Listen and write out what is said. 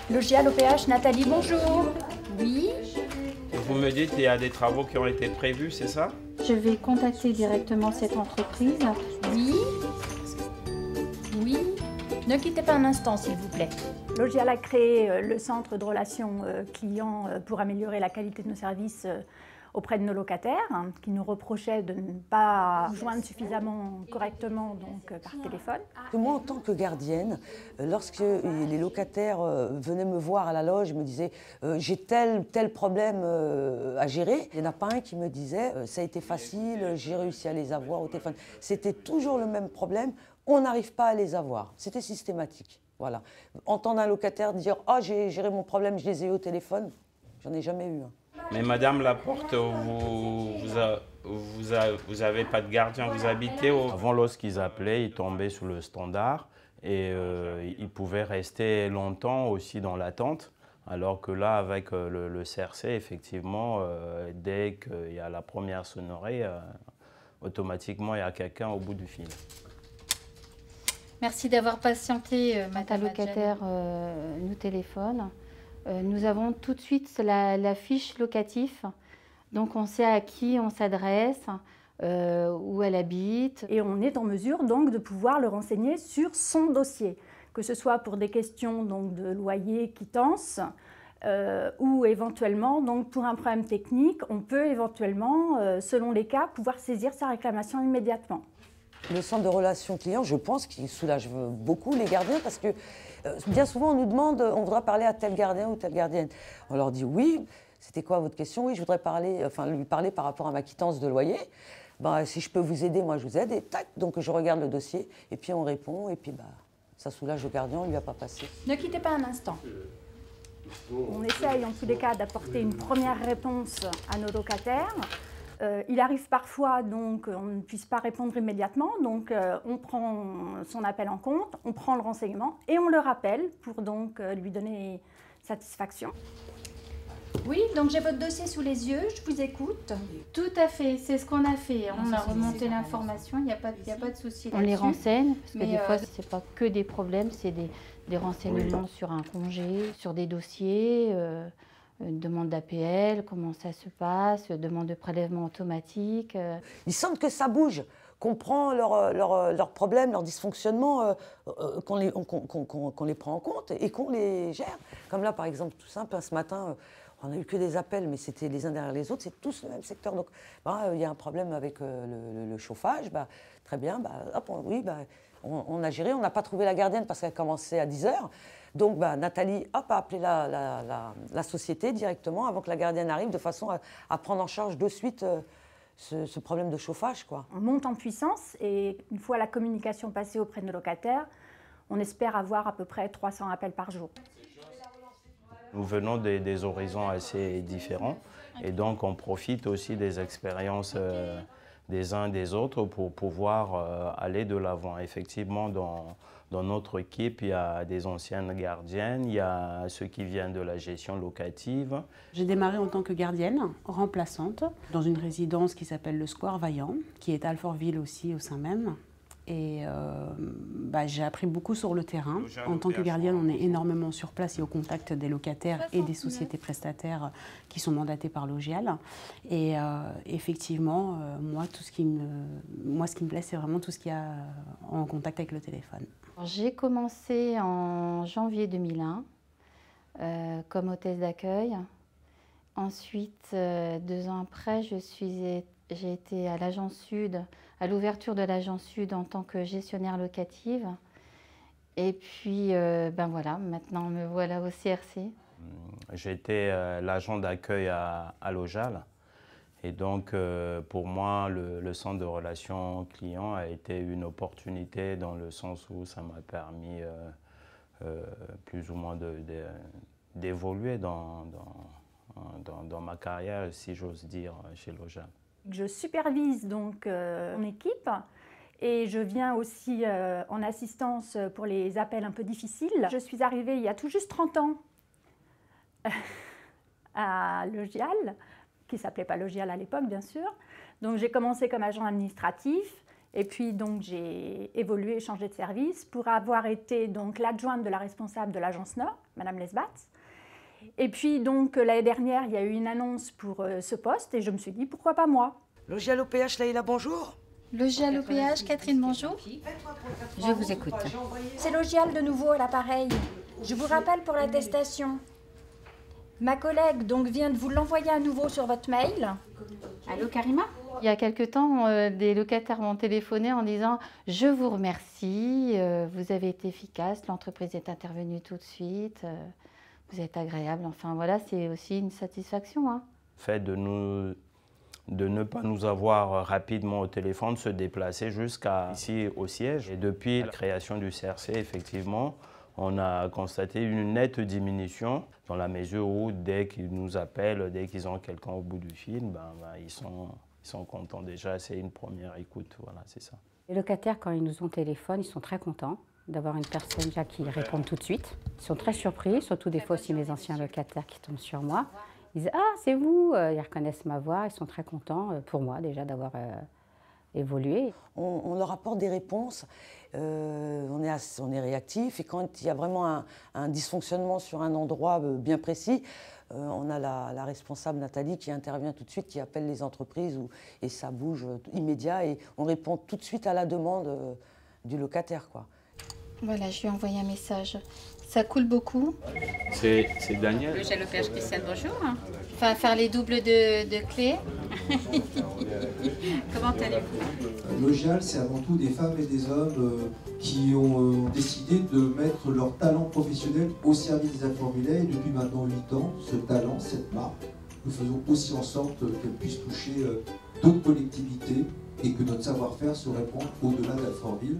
Logial OPH, Nathalie, bonjour. Oui, Vous me dites qu'il y a des travaux qui ont été prévus, c'est ça? Je vais contacter directement cette entreprise. oui, oui. Ne quittez pas un instant, s'il vous plaît. Logial a créé le centre de relations clients pour améliorer la qualité de nos services auprès de nos locataires, qui nous reprochaient de ne pas nous joindre suffisamment correctement par téléphone. Moi, en tant que gardienne, lorsque les locataires venaient me voir à la loge, me disaient j'ai tel problème à gérer, il n'y en a pas un qui me disait ça a été facile, j'ai réussi à les avoir au téléphone. C'était toujours le même problème, on n'arrive pas à les avoir. C'était systématique. Voilà. Entendre un locataire dire « Ah, j'ai géré mon problème, je les ai eu au téléphone », j'en ai jamais eu un. Mais Madame Laporte, vous avez pas de gardien, vous habitez au... Avant, lorsqu'ils appelaient, ils tombaient sous le standard et ils pouvaient rester longtemps aussi dans l'attente. Alors que là, avec le CRC, effectivement, dès qu'il y a la première sonnerie, automatiquement, il y a quelqu'un au bout du fil. Merci d'avoir patienté, Madame locataire nous téléphone. Nous avons tout de suite la fiche locatif, donc on sait à qui on s'adresse, où elle habite. Et on est en mesure donc de pouvoir le renseigner sur son dossier, que ce soit pour des questions donc, de loyer, quittance, ou éventuellement donc, pour un problème technique, on peut éventuellement, selon les cas, pouvoir saisir sa réclamation immédiatement. Le centre de relations clients, je pense qu'il soulage beaucoup les gardiens parce que bien souvent on nous demande on voudra parler à tel gardien ou telle gardienne. On leur dit oui, c'était quoi votre question? Oui, je voudrais lui parler par rapport à ma quittance de loyer. Si je peux vous aider, moi je vous aide et tac, donc je regarde le dossier et puis on répond et puis ça soulage le gardien, on ne lui a pas passé. Ne quittez pas un instant. On essaye en tous les cas d'apporter une première réponse à nos locataires. Il arrive parfois donc on ne puisse pas répondre immédiatement, donc on prend son appel en compte, on prend le renseignement et on le rappelle pour donc lui donner satisfaction. Oui, donc j'ai votre dossier sous les yeux, je vous écoute. Tout à fait, c'est ce qu'on a fait. On a remonté l'information, il n'y a pas de souci. On les renseigne, parce que des fois, ce n'est pas que des problèmes, c'est des renseignements sur un congé, sur des dossiers. Une demande d'APL, comment ça se passe, demande de prélèvement automatique. Ils sentent que ça bouge, qu'on prend leurs problèmes, leurs dysfonctionnements, qu'on les prend en compte et qu'on les gère. Comme là, par exemple, tout simple, ce matin, on n'a eu que des appels, mais c'était les uns derrière les autres, c'est tous le même secteur. Donc, il y a un problème avec le chauffage, très bien, hop, on a géré, on n'a pas trouvé la gardienne parce qu'elle commençait à 10 h. Donc Nathalie a appelé la société directement avant que la gardienne arrive, de façon à prendre en charge de suite ce problème de chauffage, quoi. On monte en puissance et une fois la communication passée auprès de nos locataires, on espère avoir à peu près 300 appels par jour. Nous venons des horizons assez différents et donc on profite aussi des expériences des uns et des autres pour pouvoir aller de l'avant. Effectivement, dans notre équipe, il y a des anciennes gardiennes, il y a ceux qui viennent de la gestion locative. J'ai démarré en tant que gardienne remplaçante dans une résidence qui s'appelle le Square Vaillant, qui est à Alfortville aussi au sein même. Et j'ai appris beaucoup sur le terrain. En tant que gardienne, on est énormément sur place et au contact des locataires et des sociétés prestataires qui sont mandatées par Logial. Et effectivement, ce qui me plaît, c'est vraiment tout ce qu'il y a en contact avec le téléphone. J'ai commencé en janvier 2001 comme hôtesse d'accueil. Ensuite, 2 ans après, j'ai été à l'Agence Sud, à l'ouverture de l'Agence Sud en tant que gestionnaire locative. Et puis, voilà, maintenant me voilà au CRC. J'étais l'agent d'accueil à Logial. Et donc, pour moi, le centre de relations clients a été une opportunité dans le sens où ça m'a permis plus ou moins d'évoluer dans ma carrière, si j'ose dire, chez Logial. Je supervise donc mon équipe et je viens aussi en assistance pour les appels un peu difficiles. Je suis arrivée il y a tout juste 30 ans à Logial, qui ne s'appelait pas Logial à l'époque bien sûr. Donc j'ai commencé comme agent administratif Et puis donc j'ai évolué, changé de service pour avoir été donc l'adjointe de la responsable de l'agence Nord, Madame Lesbat. Et puis donc l'année dernière, il y a eu une annonce pour ce poste et je me suis dit pourquoi pas moi. Logis à l'OPH, Laïla, bonjour. Logis à l'OPH, Catherine, bonjour. Je vous écoute. C'est Logial de nouveau à l'appareil. Je vous rappelle pour l'attestation. Ma collègue donc vient de vous l'envoyer à nouveau sur votre mail. Allô, Karima? Il y a quelque temps, des locataires m'ont téléphoné en disant « Je vous remercie, vous avez été efficace, l'entreprise est intervenue tout de suite, vous êtes agréable. » Enfin voilà, c'est aussi une satisfaction. Hein. Le fait de ne pas nous avoir rapidement au téléphone, se déplacer jusqu'à ici au siège. Et depuis la création du CRC, effectivement, on a constaté une nette diminution dans la mesure où dès qu'ils nous appellent, dès qu'ils ont quelqu'un au bout du fil, ils sont contents déjà, c'est une première écoute, voilà, c'est ça. Les locataires, quand ils nous ont téléphone, ils sont très contents d'avoir une personne déjà qui répond tout de suite. Ils sont très surpris, surtout des fois aussi mes anciens locataires qui tombent sur moi. Ils disent « Ah, c'est vous !» Ils reconnaissent ma voix, ils sont très contents pour moi déjà d'avoir évolué. On leur apporte des réponses, on est réactif et quand il y a vraiment un dysfonctionnement sur un endroit bien précis, on a la responsable Nathalie qui intervient tout de suite, qui appelle les entreprises et ça bouge immédiat et on répond tout de suite à la demande du locataire, quoi. Voilà, je lui ai envoyé un message. Ça coule beaucoup. C'est Daniel. Logis à l'OPH, Christiane, bonjour. Enfin, faire les doubles de clés. Comment allez-vous? Logial, c'est avant tout des femmes et des hommes qui ont décidé de mettre leur talent professionnel au service des Alfortvillais. Et depuis maintenant 8 ans, ce talent, cette marque, nous faisons aussi en sorte qu'elle puisse toucher d'autres collectivités et que notre savoir-faire se répande au-delà d'Alfortville.